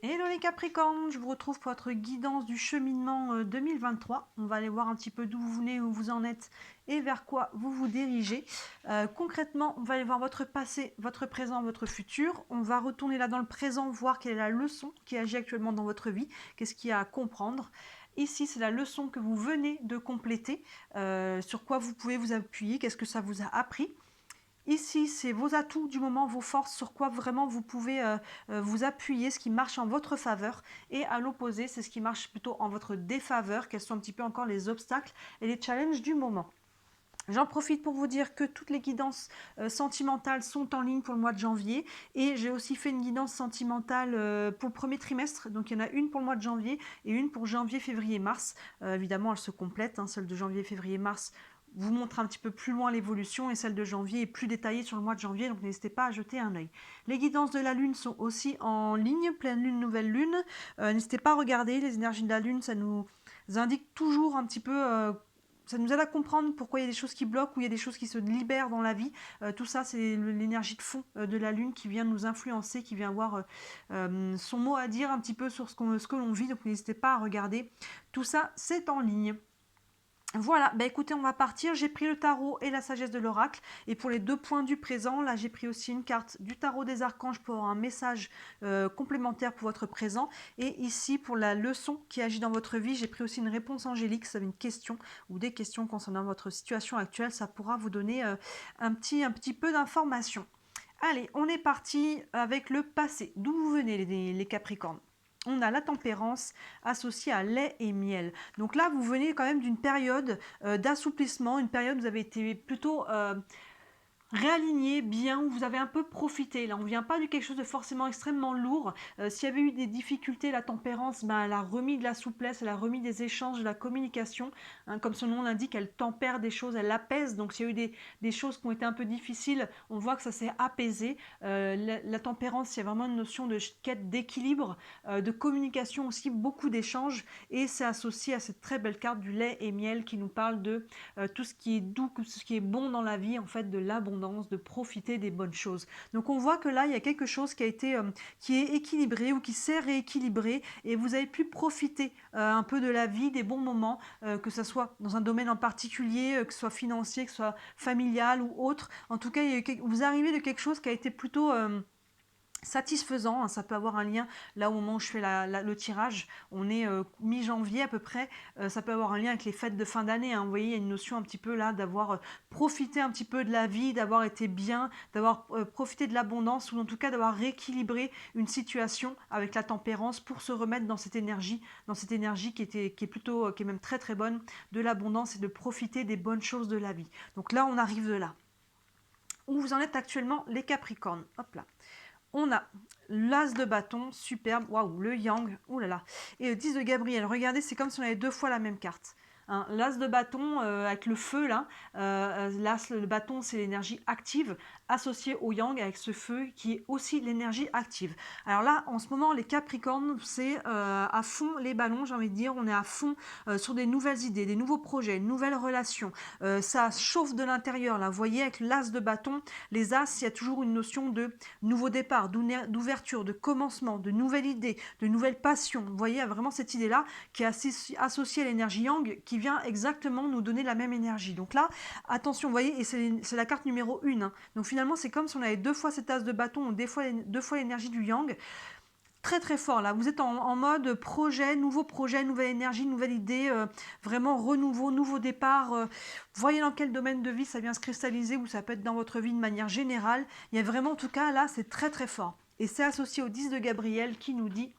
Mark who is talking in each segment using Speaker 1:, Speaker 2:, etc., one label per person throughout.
Speaker 1: Hello les Capricornes, je vous retrouve pour votre guidance du cheminement 2023. On va aller voir un petit peu d'où vous venez, où vous en êtes et vers quoi vous vous dirigez. Concrètement, on va aller voir votre passé, votre présent, votre futur. On va retourner là dans le présent, voir quelle est la leçon qui agit actuellement dans votre vie, qu'est-ce qu'il y a à comprendre. Ici, c'est la leçon que vous venez de compléter, sur quoi vous pouvez vous appuyer, qu'est-ce que ça vous a appris. Ici, c'est vos atouts du moment, vos forces, sur quoi vraiment vous pouvez vous appuyer, ce qui marche en votre faveur. Et à l'opposé, c'est ce qui marche plutôt en votre défaveur, quels sont un petit peu encore les obstacles et les challenges du moment. J'en profite pour vous dire que toutes les guidances sentimentales sont en ligne pour le mois de janvier et j'ai aussi fait une guidance sentimentale pour le premier trimestre. Donc il y en a une pour le mois de janvier et une pour janvier, février, mars. Évidemment, elles se complètent. Hein, celle de janvier, février, mars vous montre un petit peu plus loin l'évolution et celle de janvier est plus détaillée sur le mois de janvier, donc n'hésitez pas à jeter un œil. Les guidances de la lune sont aussi en ligne, pleine lune, nouvelle lune. N'hésitez pas à regarder les énergies de la lune, ça nous indique toujours un petit peu ça nous aide à comprendre pourquoi il y a des choses qui bloquent ou il y a des choses qui se libèrent dans la vie. Tout ça, c'est l'énergie de fond de la Lune qui vient nous influencer, qui vient avoir son mot à dire un petit peu sur ce que l'on vit. Donc n'hésitez pas à regarder. Tout ça, c'est en ligne. Voilà, bah écoutez, on va partir. J'ai pris le tarot et la sagesse de l'oracle. Et pour les deux points du présent, là j'ai pris aussi une carte du tarot des archanges pour avoir un message complémentaire pour votre présent. Et ici, pour la leçon qui agit dans votre vie, j'ai pris aussi une réponse angélique. Ça veut une question ou des questions concernant votre situation actuelle. Ça pourra vous donner un petit peu d'informations. Allez, on est parti avec le passé. D'où vous venez les Capricornes? On a la tempérance associée à lait et miel. Donc là, vous venez quand même d'une période d'assouplissement, une période où vous avez été plutôt réaligné, bien, où vous avez un peu profité. Là, on ne vient pas de quelque chose de forcément extrêmement lourd. S'il y avait eu des difficultés, la tempérance, ben, elle a remis de la souplesse, elle a remis des échanges, de la communication. Hein, comme son nom l'indique, elle tempère des choses, elle apaise. Donc s'il y a eu des choses qui ont été un peu difficiles, on voit que ça s'est apaisé. La tempérance, c'est vraiment une notion de quête d'équilibre, de communication aussi, beaucoup d'échanges. Et c'est associé à cette très belle carte du lait et miel qui nous parle de tout ce qui est doux, tout ce qui est bon dans la vie, en fait, de l'abondance, de profiter des bonnes choses. Donc on voit que là, il y a quelque chose qui a été, qui est équilibré ou qui s'est rééquilibré et vous avez pu profiter un peu de la vie, des bons moments, que ce soit dans un domaine en particulier, que ce soit financier, que ce soit familial ou autre. En tout cas, vous arrivez de quelque chose qui a été plutôt satisfaisant, hein. Ça peut avoir un lien, là au moment où je fais le tirage, on est mi-janvier à peu près, ça peut avoir un lien avec les fêtes de fin d'année, hein. Vous voyez, il y a une notion un petit peu là d'avoir profité un petit peu de la vie, d'avoir été bien, d'avoir profité de l'abondance ou en tout cas d'avoir rééquilibré une situation avec la tempérance pour se remettre dans cette énergie qui est plutôt, qui est même très très bonne, de l'abondance et de profiter des bonnes choses de la vie. Donc là, on arrive de là. Où vous en êtes actuellement, les Capricornes? Hop là. On a l'as de bâton, superbe, waouh, le yang, oulala, et le 10 de Gabriel. Regardez, c'est comme si on avait deux fois la même carte. Hein, l'as de bâton avec le feu là, l'as, le bâton c'est l'énergie active associée au yang avec ce feu qui est aussi l'énergie active. Alors là en ce moment les Capricornes c'est à fond les ballons, j'ai envie de dire, on est à fond sur des nouvelles idées, des nouveaux projets, une nouvelle relation. Ça chauffe de l'intérieur là, vous voyez avec l'as de bâton, les as il y a toujours une notion de nouveau départ, d'ouverture, de commencement, de nouvelles idées, de nouvelles passions. Vous voyez, il y a vraiment cette idée-là qui est associée à l'énergie yang qui vient exactement nous donner la même énergie. Donc là, attention, vous voyez, et c'est la carte numéro 1. Hein. Donc finalement, c'est comme si on avait deux fois cette as de bâton ou deux fois l'énergie du yang. Très très fort là, vous êtes en mode projet, nouvelle énergie, nouvelle idée, vraiment renouveau, nouveau départ. Voyez dans quel domaine de vie ça vient se cristalliser ou ça peut être dans votre vie de manière générale. Il y a vraiment en tout cas là c'est très très fort. Et c'est associé au 10 de Gabriel qui nous dit: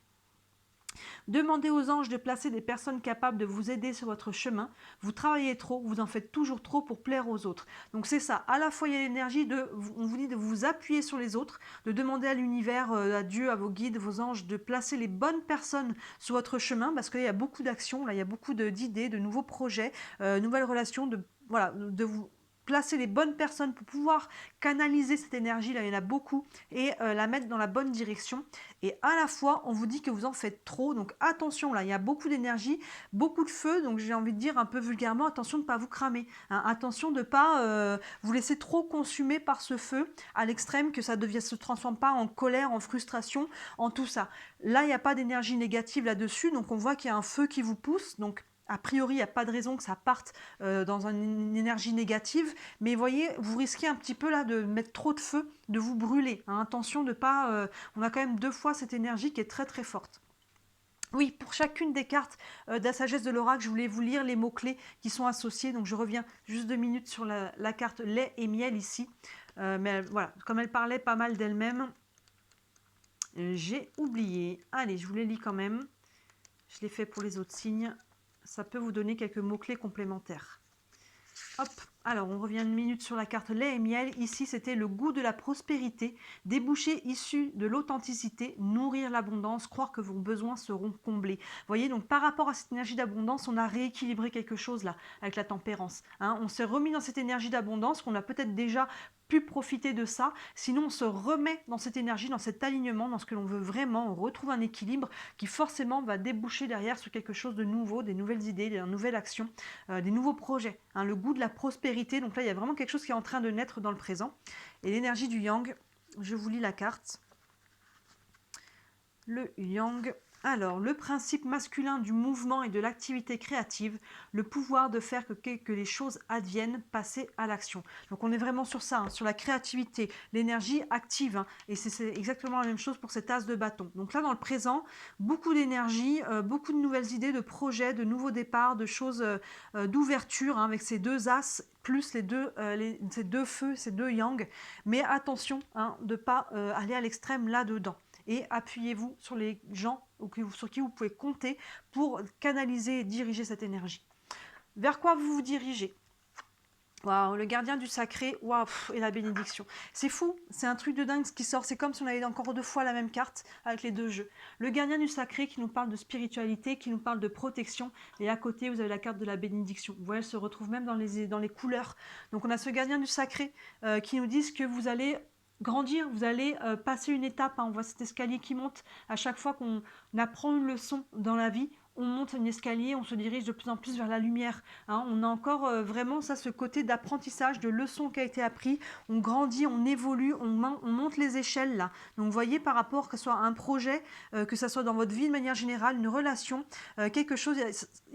Speaker 1: demandez aux anges de placer des personnes capables de vous aider sur votre chemin. Vous travaillez trop, vous en faites toujours trop pour plaire aux autres. Donc c'est ça, à la fois il y a l'énergie on vous dit de vous appuyer sur les autres, de demander à l'univers, à Dieu, à vos guides, vos anges, de placer les bonnes personnes sur votre chemin, parce qu'il y a beaucoup d'actions, là il y a beaucoup d'idées, de nouveaux projets, nouvelles relations, voilà, de vous placer les bonnes personnes pour pouvoir canaliser cette énergie, là il y en a beaucoup, et la mettre dans la bonne direction. Et à la fois, on vous dit que vous en faites trop, donc attention là, il y a beaucoup d'énergie, beaucoup de feu, donc j'ai envie de dire un peu vulgairement, attention de ne pas vous cramer, hein, attention de ne pas vous laisser trop consumer par ce feu à l'extrême, que ça ne se transforme pas en colère, en frustration, en tout ça. Là, il n'y a pas d'énergie négative là-dessus, donc on voit qu'il y a un feu qui vous pousse, donc a priori, il n'y a pas de raison que ça parte dans une énergie négative, mais voyez, vous risquez un petit peu là de mettre trop de feu, de vous brûler, hein. Attention de pas... on a quand même 2 fois cette énergie qui est très très forte. Oui, pour chacune des cartes de la sagesse de l'oracle, je voulais vous lire les mots-clés qui sont associés, donc je reviens juste 2 minutes sur la carte lait et miel ici. Mais voilà, comme elle parlait pas mal d'elle-même, j'ai oublié. Allez, je vous les lis quand même. Je l'ai fait pour les autres signes. Ça peut vous donner quelques mots-clés complémentaires. Hop, alors on revient une minute sur la carte lait et miel. Ici, c'était le goût de la prospérité, débouchés issus de l'authenticité, nourrir l'abondance, croire que vos besoins seront comblés. Vous voyez, donc par rapport à cette énergie d'abondance, on a rééquilibré quelque chose là, avec la tempérance, hein. On s'est remis dans cette énergie d'abondance qu'on a peut-être déjà pu profiter de ça. Sinon, on se remet dans cette énergie, dans cet alignement, dans ce que l'on veut vraiment. On retrouve un équilibre qui forcément va déboucher derrière sur quelque chose de nouveau, des nouvelles idées, des nouvelles actions, des nouveaux projets, hein. Le goût de la prospérité. Donc là, il y a vraiment quelque chose qui est en train de naître dans le présent. Et l'énergie du yang, je vous lis la carte. Le yang. Alors, le principe masculin du mouvement et de l'activité créative, le pouvoir de faire que les choses adviennent, passer à l'action. Donc on est vraiment sur ça, hein, sur la créativité, l'énergie active, hein, et c'est exactement la même chose pour cet as de bâton. Donc là, dans le présent, beaucoup d'énergie, beaucoup de nouvelles idées, de projets, de nouveaux départs, de choses d'ouverture, hein, avec ces 2 as, plus ces 2 feux, ces 2 yang. Mais attention, hein, de ne pas aller à l'extrême là-dedans. Et appuyez-vous sur les gens sur qui vous pouvez compter pour canaliser et diriger cette énergie. Vers quoi vous vous dirigez? Waouh, le gardien du sacré, waouh, et la bénédiction. C'est fou, c'est un truc de dingue ce qui sort. C'est comme si on avait encore 2 fois la même carte avec les 2 jeux. Le gardien du sacré qui nous parle de spiritualité, qui nous parle de protection. Et à côté, vous avez la carte de la bénédiction. Vous voyez, elle se retrouve même dans les couleurs. Donc on a ce gardien du sacré qui nous dit que vous allez grandir, vous allez passer une étape, hein. On voit cet escalier qui monte. À chaque fois qu'on apprend une leçon dans la vie, on monte un escalier, on se dirige de plus en plus vers la lumière, hein. On a encore vraiment ça, ce côté d'apprentissage, de leçon qui a été appris. On grandit, on évolue, on monte les échelles là. Donc vous voyez, par rapport que ce soit un projet, que ce soit dans votre vie de manière générale, une relation, quelque chose,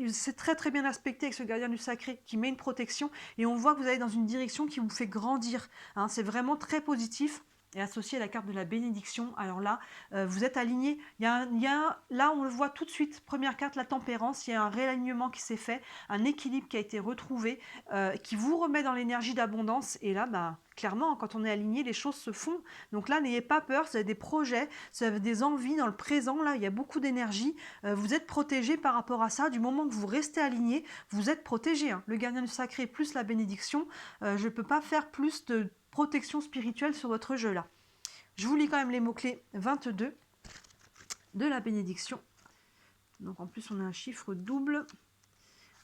Speaker 1: c'est très très bien aspecté avec ce gardien du sacré qui met une protection, et on voit que vous allez dans une direction qui vous fait grandir, hein. C'est vraiment très positif. Et associé à la carte de la bénédiction, alors là, vous êtes aligné. Là, on le voit tout de suite, première carte, la tempérance, il y a un réalignement qui s'est fait, un équilibre qui a été retrouvé, qui vous remet dans l'énergie d'abondance. Et là, bah, clairement, quand on est aligné, les choses se font. Donc là, n'ayez pas peur, vous avez des projets, vous avez des envies dans le présent, là, il y a beaucoup d'énergie. Vous êtes protégé par rapport à ça. Du moment que vous restez aligné, vous êtes protégé, hein. Le gardien du sacré plus la bénédiction, je ne peux pas faire plus de protection spirituelle sur votre jeu là. Je vous lis quand même les mots-clés 22 de la bénédiction. Donc en plus on a un chiffre double.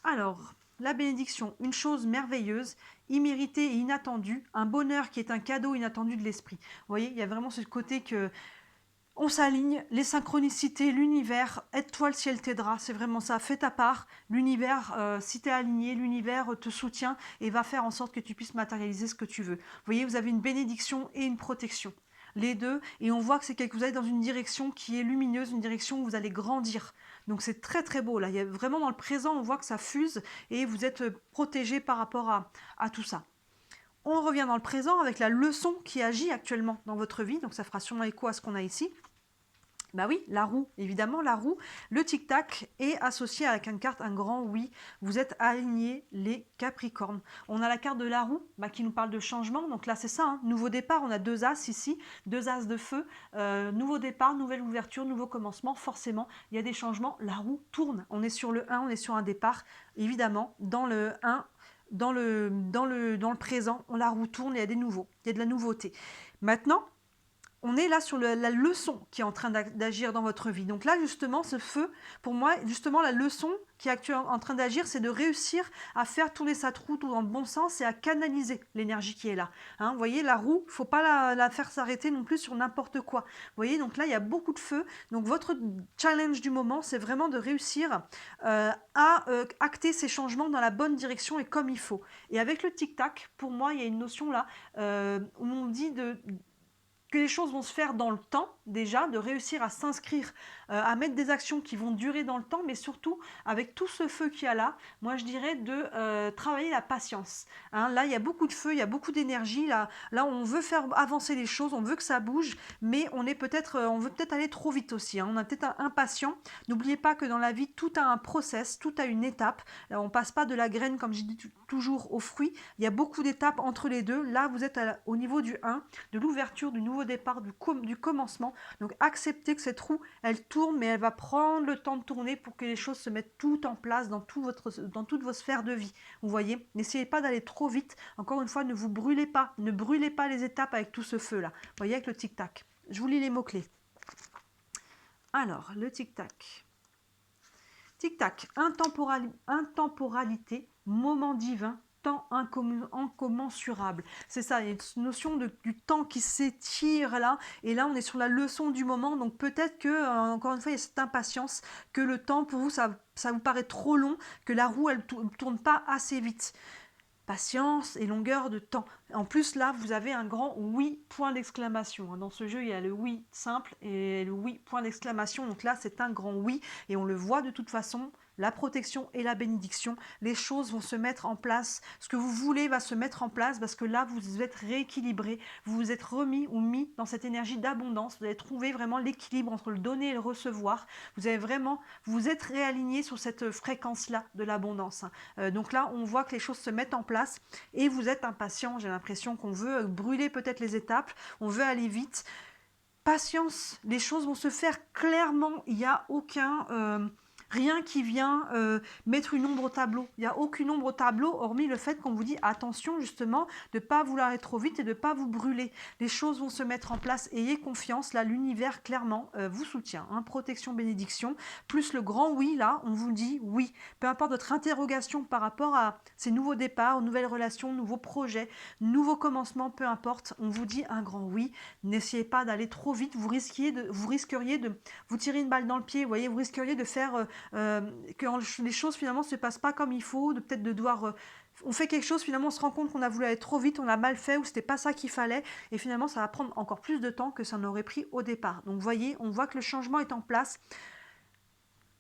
Speaker 1: Alors, la bénédiction, une chose merveilleuse, imméritée et inattendue, un bonheur qui est un cadeau inattendu de l'esprit. Vous voyez, il y a vraiment ce côté que on s'aligne, les synchronicités, l'univers, aide-toi, le ciel t'aidera, c'est vraiment ça, fais ta part, l'univers, si tu es aligné, l'univers te soutient et va faire en sorte que tu puisses matérialiser ce que tu veux. Vous voyez, vous avez une bénédiction et une protection, les deux, et on voit que vous allez dans une direction qui est lumineuse, une direction où vous allez grandir. Donc c'est très très beau, là, il y a vraiment dans le présent, on voit que ça fuse et vous êtes protégé par rapport à tout ça. On revient dans le présent avec la leçon qui agit actuellement dans votre vie, donc ça fera sûrement écho à ce qu'on a ici. Bah oui, la roue, évidemment, la roue, le tic-tac est associé avec une carte, un grand oui, vous êtes alignés les Capricornes. On a la carte de la roue qui nous parle de changement, donc là c'est ça, hein, nouveau départ, on a 2 as ici, 2 as de feu, nouveau départ, nouvelle ouverture, nouveau commencement, forcément, il y a des changements, la roue tourne, on est sur le 1, on est sur un départ, évidemment, dans le 1, dans le présent, la roue tourne, il y a des nouveaux, il y a de la nouveauté. Maintenant, on est là sur la leçon qui est en train d'agir dans votre vie. Donc là, justement, ce feu, pour moi, justement, la leçon qui est actuellement en train d'agir, c'est de réussir à faire tourner sa roue tout dans le bon sens et à canaliser l'énergie qui est là. Hein, vous voyez, la roue, faut pas la faire s'arrêter non plus sur n'importe quoi. Vous voyez, donc là, il y a beaucoup de feu. Donc votre challenge du moment, c'est vraiment de réussir à acter ces changements dans la bonne direction et comme il faut. Et avec le tic-tac, pour moi, il y a une notion là où on dit que les choses vont se faire dans le temps, déjà, de réussir à s'inscrire, à mettre des actions qui vont durer dans le temps, mais surtout, avec tout ce feu qu'il y a là, moi je dirais de travailler la patience. Hein, là, il y a beaucoup de feu, il y a beaucoup d'énergie, là, on veut faire avancer les choses, on veut que ça bouge, mais on veut peut-être aller trop vite aussi, hein, on est peut-être impatient. N'oubliez pas que dans la vie, tout a un process, tout a une étape. Là, on passe pas de la graine, comme je dis toujours, au fruit. Il y a beaucoup d'étapes entre les deux. Là, vous êtes au niveau du 1, de l'ouverture, du nouveau départ, du commencement. Donc acceptez que cette roue, elle tourne, mais elle va prendre le temps de tourner pour que les choses se mettent tout en place dans toutes vos sphères de vie. Vous voyez, n'essayez pas d'aller trop vite. Encore une fois, ne vous brûlez pas. Ne brûlez pas les étapes avec tout ce feu-là. Vous voyez, avec le tic-tac. Je vous lis les mots-clés. Alors, le tic-tac. Tic-tac, intemporalité, moment divin, temps incommensurable. C'est ça, il y a une notion du temps qui s'étire là, et là on est sur la leçon du moment, donc peut-être que, encore une fois, il y a cette impatience, que le temps pour vous, ça vous paraît trop long, que la roue, elle tourne pas assez vite. Patience et longueur de temps. En plus, là, vous avez un grand oui, point d'exclamation. Dans ce jeu, il y a le oui simple et le oui, point d'exclamation. Donc là, c'est un grand oui et on le voit de toute façon. La protection et la bénédiction, les choses vont se mettre en place. Ce que vous voulez va se mettre en place parce que là, vous êtes rééquilibré. Vous vous êtes remis ou mis dans cette énergie d'abondance. Vous avez trouvé vraiment l'équilibre entre le donner et le recevoir. Vous vous êtes réaligné sur cette fréquence-là de l'abondance. Donc là, on voit que les choses se mettent en place et vous êtes impatient. J'ai l'impression qu'on veut brûler peut-être les étapes, on veut aller vite. Patience, les choses vont se faire clairement. Il n'y a rien qui vient mettre une ombre au tableau. Il n'y a aucune ombre au tableau, hormis le fait qu'on vous dit attention justement de ne pas vouloir aller trop vite et de ne pas vous brûler. Les choses vont se mettre en place, ayez confiance, là l'univers clairement vous soutient. Hein. Protection, bénédiction, plus le grand oui, là on vous dit oui. Peu importe votre interrogation par rapport à ces nouveaux départs, nouvelles relations, nouveaux projets, nouveaux commencements, peu importe, on vous dit un grand oui. N'essayez pas d'aller trop vite, vous risqueriez de vous tirer une balle dans le pied, vous voyez, vous risqueriez de faire que les choses finalement se passent pas comme il faut, peut-être de devoir on fait quelque chose, finalement on se rend compte qu'on a voulu aller trop vite, on a mal fait ou c'était pas ça qu'il fallait et finalement ça va prendre encore plus de temps que ça n'aurait pris au départ. Donc vous voyez, on voit que le changement est en place.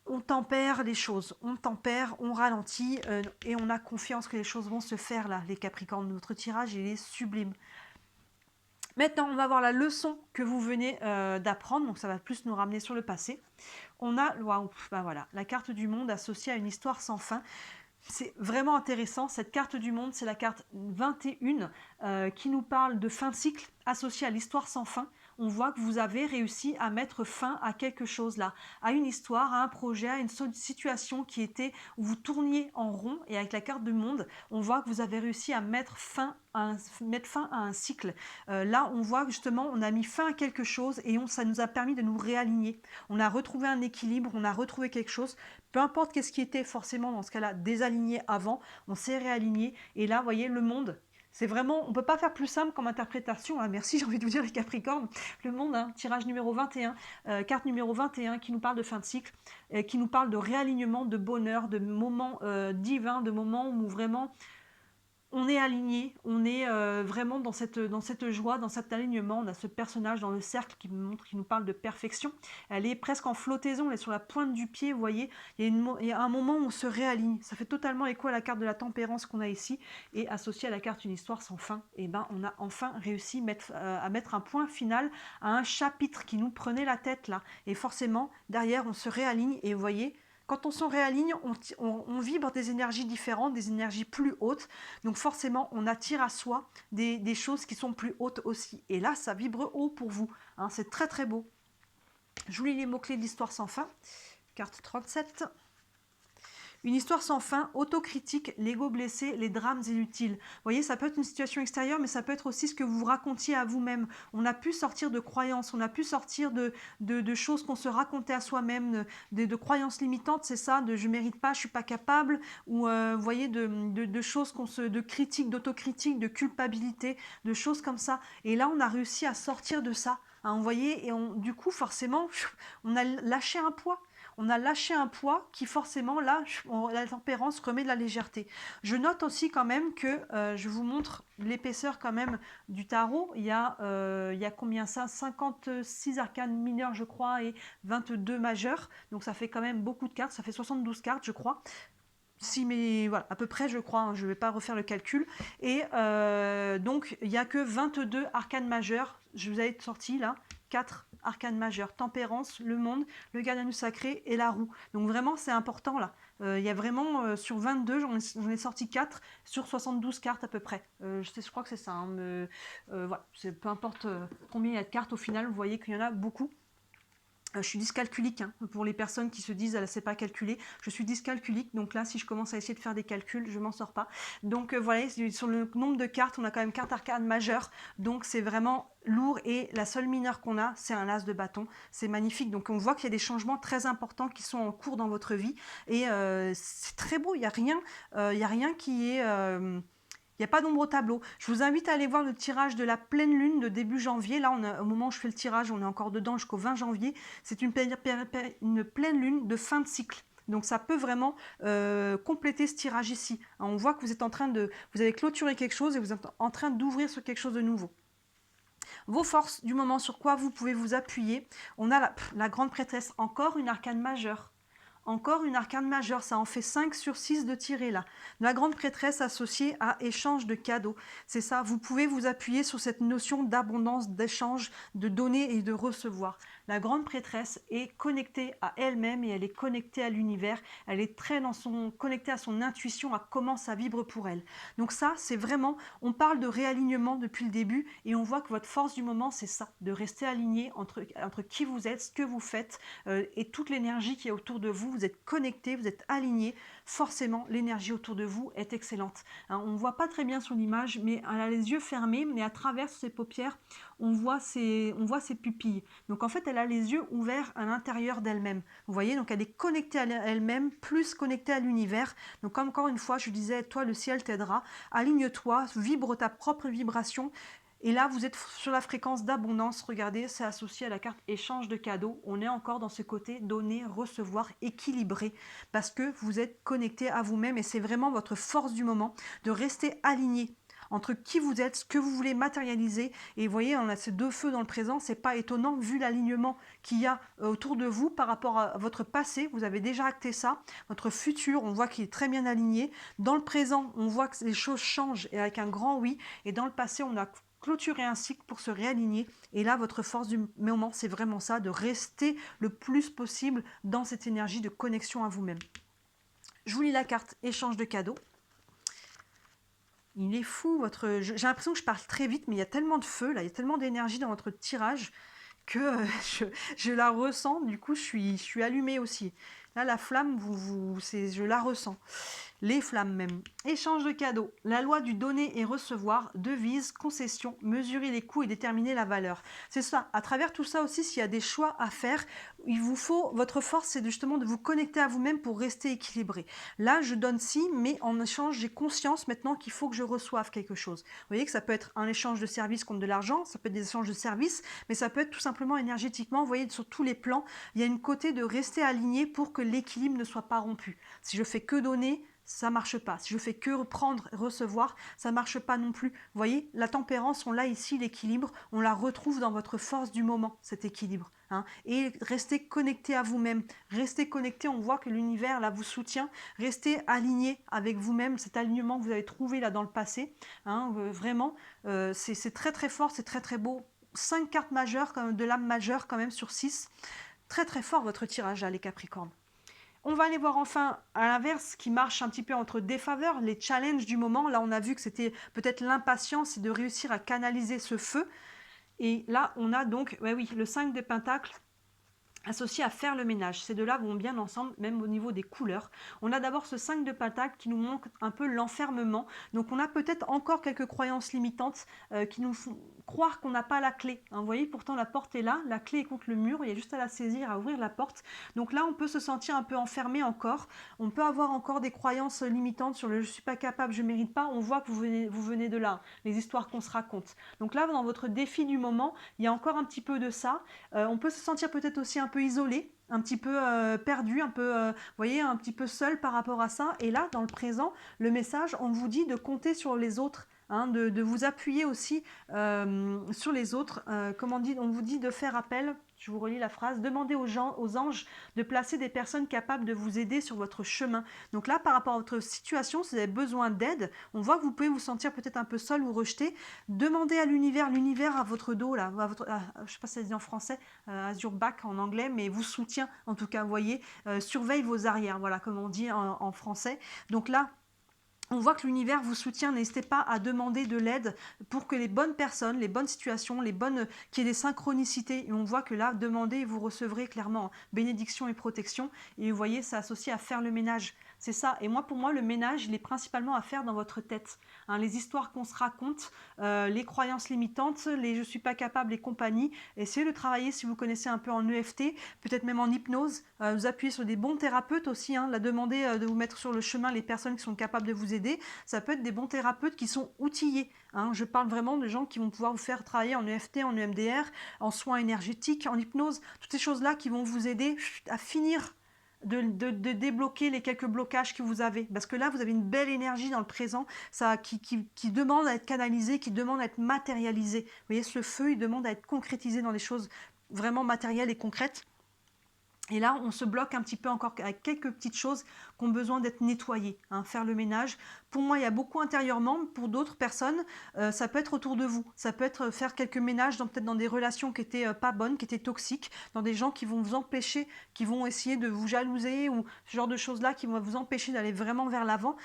Speaker 1: On tempère les choses, on tempère, on ralentit et on a confiance que les choses vont se faire là, les Capricornes. Notre tirage il est sublime. Maintenant, on va voir la leçon que vous venez d'apprendre, donc ça va plus nous ramener sur le passé. On a ben voilà, la carte du monde associée à une histoire sans fin. C'est vraiment intéressant, cette carte du monde, c'est la carte 21 qui nous parle de fin de cycle associée à l'histoire sans fin. On voit que vous avez réussi à mettre fin à quelque chose là, à une histoire, à un projet, à une situation qui était où vous tourniez en rond et avec la carte du monde, on voit que vous avez réussi à mettre fin à un cycle. Là, on voit justement, on a mis fin à quelque chose et ça nous a permis de nous réaligner. On a retrouvé un équilibre, on a retrouvé quelque chose. Peu importe qu'est-ce qui était forcément dans ce cas-là désaligné avant, on s'est réaligné et là, vous voyez, le monde. C'est vraiment, on ne peut pas faire plus simple comme interprétation. Hein. Merci, j'ai envie de vous dire les Capricornes. Le monde, hein, tirage numéro 21, carte numéro 21 qui nous parle de fin de cycle, qui nous parle de réalignement, de bonheur, de moments divins, de moments où vraiment on est aligné, on est vraiment dans cette joie, dans cet alignement. On a ce personnage dans le cercle qui nous parle de perfection. Elle est presque en flottaison, elle est sur la pointe du pied, vous voyez. Il y a un moment où on se réaligne. Ça fait totalement écho à la carte de la tempérance qu'on a ici. Et associé à la carte une histoire sans fin, et ben, on a enfin réussi à mettre un point final à un chapitre qui nous prenait la tête là. Et forcément, derrière, on se réaligne et vous voyez, quand on s'en réaligne, on vibre des énergies différentes, des énergies plus hautes. Donc forcément, on attire à soi des choses qui sont plus hautes aussi. Et là, ça vibre haut pour vous. Hein, c'est très très beau. Je vous lis les mots-clés de l'histoire sans fin. Carte 37. Une histoire sans fin, autocritique, l'ego blessé, les drames inutiles. Vous voyez, ça peut être une situation extérieure, mais ça peut être aussi ce que vous racontiez à vous-même. On a pu sortir de croyances, on a pu sortir de choses qu'on se racontait à soi-même, de croyances limitantes, c'est ça, de je mérite pas, je suis pas capable, ou vous voyez, de choses de critiques, d'autocritique, de culpabilité, de choses comme ça. Et là, on a réussi à sortir de ça. Hein, vous voyez, et du coup, forcément, on a lâché un poids. On a lâché un poids qui forcément, là, la tempérance remet de la légèreté. Je note aussi quand même que, je vous montre l'épaisseur quand même du tarot. Il y a combien ça? 56 arcanes mineures, je crois, et 22 majeures. Donc ça fait quand même beaucoup de cartes. Ça fait 72 cartes, je crois. Si, mais voilà, à peu près, je crois, hein, je ne vais pas refaire le calcul. Et donc, il n'y a que 22 arcanes majeures. Je vous ai sorti là, 4 arcanes majeures. Tempérance, le monde, le gardien du sacré et la roue. Donc vraiment, c'est important là. Il y a vraiment, sur 22, j'en ai sorti 4 sur 72 cartes à peu près. Je crois que c'est ça. Hein, voilà, peu importe combien il y a de cartes au final, vous voyez qu'il y en a beaucoup. Je suis dyscalculique, hein, pour les personnes qui se disent « elle ne sait pas calculer ». Je suis dyscalculique, donc là, si je commence à essayer de faire des calculs, je ne m'en sors pas. Donc voilà, sur le nombre de cartes, on a quand même 4 arcanes majeures, donc c'est vraiment lourd. Et la seule mineure qu'on a, c'est un as de bâton. C'est magnifique. Donc on voit qu'il y a des changements très importants qui sont en cours dans votre vie. Et c'est très beau, il n'y a rien qui est... il n'y a pas d'ombre au tableau. Je vous invite à aller voir le tirage de la pleine lune de début janvier. Là, au moment où je fais le tirage, on est encore dedans jusqu'au 20 janvier. C'est une pleine lune de fin de cycle. Donc ça peut vraiment compléter ce tirage ici. On voit que vous êtes vous avez clôturé quelque chose et vous êtes en train d'ouvrir sur quelque chose de nouveau. Vos forces du moment, sur quoi vous pouvez vous appuyer. On a la grande prêtresse, encore une arcane majeure. Encore une arcane majeure, ça en fait 5 sur 6 de tirer là. La grande prêtresse associée à échange de cadeaux. C'est ça, vous pouvez vous appuyer sur cette notion d'abondance, d'échange, de donner et de recevoir. La grande prêtresse est connectée à elle-même et elle est connectée à l'univers. Elle est très connectée à son intuition, à comment ça vibre pour elle. Donc ça, c'est vraiment, on parle de réalignement depuis le début et on voit que votre force du moment, c'est ça, de rester aligné entre qui vous êtes, ce que vous faites et toute l'énergie qui est autour de vous. Vous êtes connecté, vous êtes aligné, forcément l'énergie autour de vous est excellente. Hein, on ne voit pas très bien son image, mais elle a les yeux fermés, mais à travers ses paupières, on voit ses pupilles. Donc en fait, elle a les yeux ouverts à l'intérieur d'elle-même. Vous voyez, donc elle est connectée à elle-même, plus connectée à l'univers. Donc encore une fois, je disais, toi, le ciel t'aidera. Aligne-toi, vibre ta propre vibration. Et là, vous êtes sur la fréquence d'abondance. Regardez, c'est associé à la carte échange de cadeaux. On est encore dans ce côté donner, recevoir, équilibré, parce que vous êtes connecté à vous-même et c'est vraiment votre force du moment de rester aligné entre qui vous êtes, ce que vous voulez matérialiser. Et vous voyez, on a ces deux feux dans le présent. C'est pas étonnant vu l'alignement qu'il y a autour de vous par rapport à votre passé. Vous avez déjà acté ça. Votre futur, on voit qu'il est très bien aligné. Dans le présent, on voit que les choses changent et avec un grand oui. Et dans le passé, on a clôturer un cycle pour se réaligner. Et là, votre force du moment, c'est vraiment ça, de rester le plus possible dans cette énergie de connexion à vous-même. Je vous lis la carte échange de cadeaux. Il est fou, j'ai l'impression que je parle très vite, mais il y a tellement de feu, là, il y a tellement d'énergie dans votre tirage que je la ressens. Du coup, je suis allumée aussi. Là, la flamme, je la ressens. Les flammes même. Échange de cadeaux. La loi du donner et recevoir, devise, concession, mesurer les coûts et déterminer la valeur. C'est ça. À travers tout ça aussi, s'il y a des choix à faire, il vous faut, votre force, c'est justement de vous connecter à vous-même pour rester équilibré. Là, je donne ci, mais en échange, j'ai conscience maintenant qu'il faut que je reçoive quelque chose. Vous voyez que ça peut être un échange de services contre de l'argent, ça peut être des échanges de services, mais ça peut être tout simplement énergétiquement. Vous voyez, sur tous les plans, il y a une côté de rester aligné pour que l'équilibre ne soit pas rompu. Si je fais que donner, ça marche pas. Si je fais que prendre et recevoir, ça marche pas non plus. Vous voyez, la tempérance, on l'a ici, l'équilibre, on la retrouve dans votre force du moment, cet équilibre. Hein. Et restez connecté à vous-même. Restez connecté, on voit que l'univers là vous soutient. Restez aligné avec vous-même, cet alignement que vous avez trouvé là dans le passé. Hein, vraiment, c'est très très fort, c'est très très beau. 5 cartes majeures, de l'âme majeure quand même sur 6. Très très fort votre tirage là, les Capricornes. On va aller voir enfin à l'inverse qui marche un petit peu entre défaveur, les challenges du moment. Là, on a vu que c'était peut-être l'impatience et de réussir à canaliser ce feu. Et là, on a donc, ouais, oui, le 5 de Pentacles associé à faire le ménage. Ces deux-là vont bien ensemble, même au niveau des couleurs. On a d'abord ce 5 de pentacle qui nous montre un peu l'enfermement. Donc on a peut-être encore quelques croyances limitantes qui nous font croire qu'on n'a pas la clé. Hein, vous voyez, pourtant la porte est là, la clé est contre le mur, il y a juste à la saisir, à ouvrir la porte. Donc là, on peut se sentir un peu enfermé encore. On peut avoir encore des croyances limitantes sur le je suis pas capable, je mérite pas. On voit que vous venez de là, les histoires qu'on se raconte. Donc là, dans votre défi du moment, il y a encore un petit peu de ça. On peut se sentir peut-être aussi un peu isolé, un petit peu perdu, un peu, vous voyez, un petit peu seul par rapport à ça. Et là, dans le présent, le message, on vous dit de compter sur les autres. Hein, de vous appuyer aussi sur les autres. Comment dit, on vous dit de faire appel, je vous relis la phrase, demandez aux gens, aux anges de placer des personnes capables de vous aider sur votre chemin. Donc là, par rapport à votre situation, si vous avez besoin d'aide, on voit que vous pouvez vous sentir peut-être un peu seul ou rejeté. Demandez à l'univers à votre dos, là, je ne sais pas si ça se dit en français, Azure Back en anglais, mais vous soutient en tout cas, vous voyez, surveille vos arrières, voilà, comme on dit en français. Donc là, on voit que l'univers vous soutient, n'hésitez pas à demander de l'aide pour que les bonnes personnes, les bonnes situations, qu'il y ait des synchronicités. Et on voit que là, demandez et vous recevrez clairement bénédiction et protection. Et vous voyez, c'est associé à faire le ménage. C'est ça. Et moi, pour moi, le ménage, il est principalement à faire dans votre tête. Hein, les histoires qu'on se raconte, les croyances limitantes, les je suis pas capable et compagnie. Essayez de travailler si vous connaissez un peu en EFT, peut-être même en hypnose. Vous appuyez sur des bons thérapeutes aussi. Hein, la demander de vous mettre sur le chemin les personnes qui sont capables de vous aider. Ça peut être des bons thérapeutes qui sont outillés. Hein. Je parle vraiment de gens qui vont pouvoir vous faire travailler en EFT, en EMDR, en soins énergétiques, en hypnose. Toutes ces choses-là qui vont vous aider à finir de débloquer les quelques blocages que vous avez. Parce que là, vous avez une belle énergie dans le présent ça, qui demande à être canalisée, qui demande à être matérialisée. Vous voyez, ce feu, il demande à être concrétisé dans des choses vraiment matérielles et concrètes. Et là, on se bloque un petit peu encore avec quelques petites choses qui ont besoin d'être nettoyées, hein, faire le ménage. Pour moi, il y a beaucoup intérieurement. Pour d'autres personnes, ça peut être autour de vous. Ça peut être faire quelques ménages, peut-être dans des relations qui étaient pas bonnes, qui étaient toxiques, dans des gens qui vont vous empêcher, qui vont essayer de vous jalouser ou ce genre de choses-là qui vont vous empêcher d'aller vraiment vers l'avant.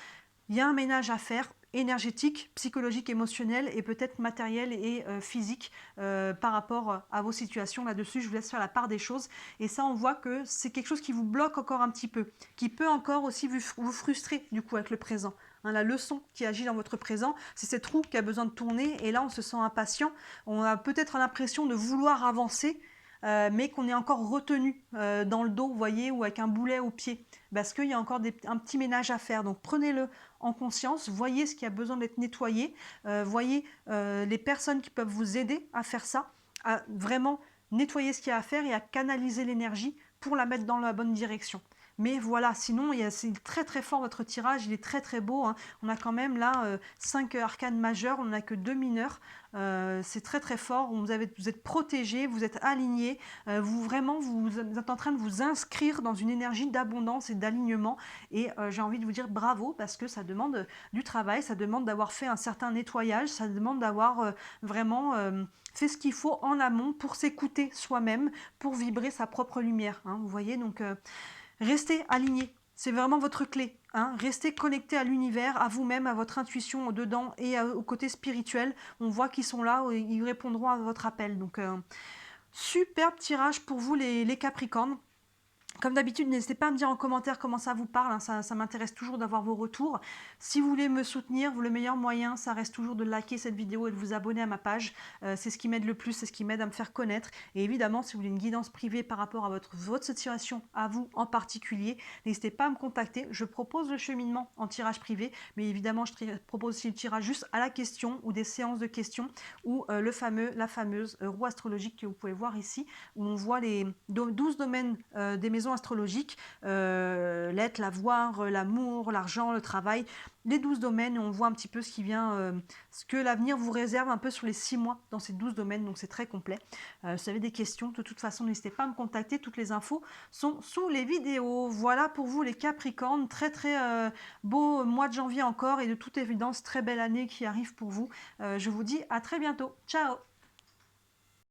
Speaker 1: Il y a un ménage à faire, énergétique, psychologique, émotionnel et peut-être matériel et physique par rapport à vos situations là-dessus. Je vous laisse faire la part des choses. Et ça, on voit que c'est quelque chose qui vous bloque encore un petit peu, qui peut encore aussi vous frustrer du coup avec le présent. Hein, la leçon qui agit dans votre présent, c'est cette roue qui a besoin de tourner et là, on se sent impatient. On a peut-être l'impression de vouloir avancer, mais qu'on est encore retenu dans le dos, vous voyez, ou avec un boulet au pied, parce qu'il y a encore un petit ménage à faire. Donc prenez-le en conscience, voyez ce qui a besoin d'être nettoyé, voyez les personnes qui peuvent vous aider à faire ça, à vraiment nettoyer ce qu'il y a à faire et à canaliser l'énergie pour la mettre dans la bonne direction. Mais voilà, sinon, c'est très très fort votre tirage, il est très très beau. Hein. On a quand même là 5 arcanes majeures, on n'a que 2 mineurs. C'est très très fort, vous êtes protégé, vous êtes aligné, vous êtes en train de vous inscrire dans une énergie d'abondance et d'alignement. Et j'ai envie de vous dire bravo parce que ça demande du travail, ça demande d'avoir fait un certain nettoyage, ça demande d'avoir vraiment fait ce qu'il faut en amont pour s'écouter soi-même, pour vibrer sa propre lumière. Hein, vous voyez, donc restez aligné. C'est vraiment votre clé. Hein. Restez connecté à l'univers, à vous-même, à votre intuition dedans et au côté spirituel. On voit qu'ils sont là, et ils répondront à votre appel. Donc, superbe tirage pour vous les Capricornes. Comme d'habitude, n'hésitez pas à me dire en commentaire comment ça vous parle, hein, ça m'intéresse toujours d'avoir vos retours. Si vous voulez me soutenir, le meilleur moyen, ça reste toujours de liker cette vidéo et de vous abonner à ma page. C'est ce qui m'aide le plus, c'est ce qui m'aide à me faire connaître. Et évidemment, si vous voulez une guidance privée par rapport à votre situation, à vous en particulier, n'hésitez pas à me contacter. Je propose le cheminement en tirage privé, mais évidemment, je propose aussi le tirage juste à la question ou des séances de questions ou la fameuse roue astrologique que vous pouvez voir ici, où on voit les 12 domaines des maisons astrologiques, l'être, l'avoir, l'amour, l'argent, le travail, les 12 domaines, et on voit un petit peu ce qui vient, ce que l'avenir vous réserve un peu sur les 6 mois dans ces 12 domaines, donc c'est très complet. Si vous avez des questions, de toute façon, n'hésitez pas à me contacter, toutes les infos sont sous les vidéos. Voilà pour vous les Capricornes, très très beau mois de janvier encore, et de toute évidence, très belle année qui arrive pour vous. Je vous dis à très bientôt, ciao!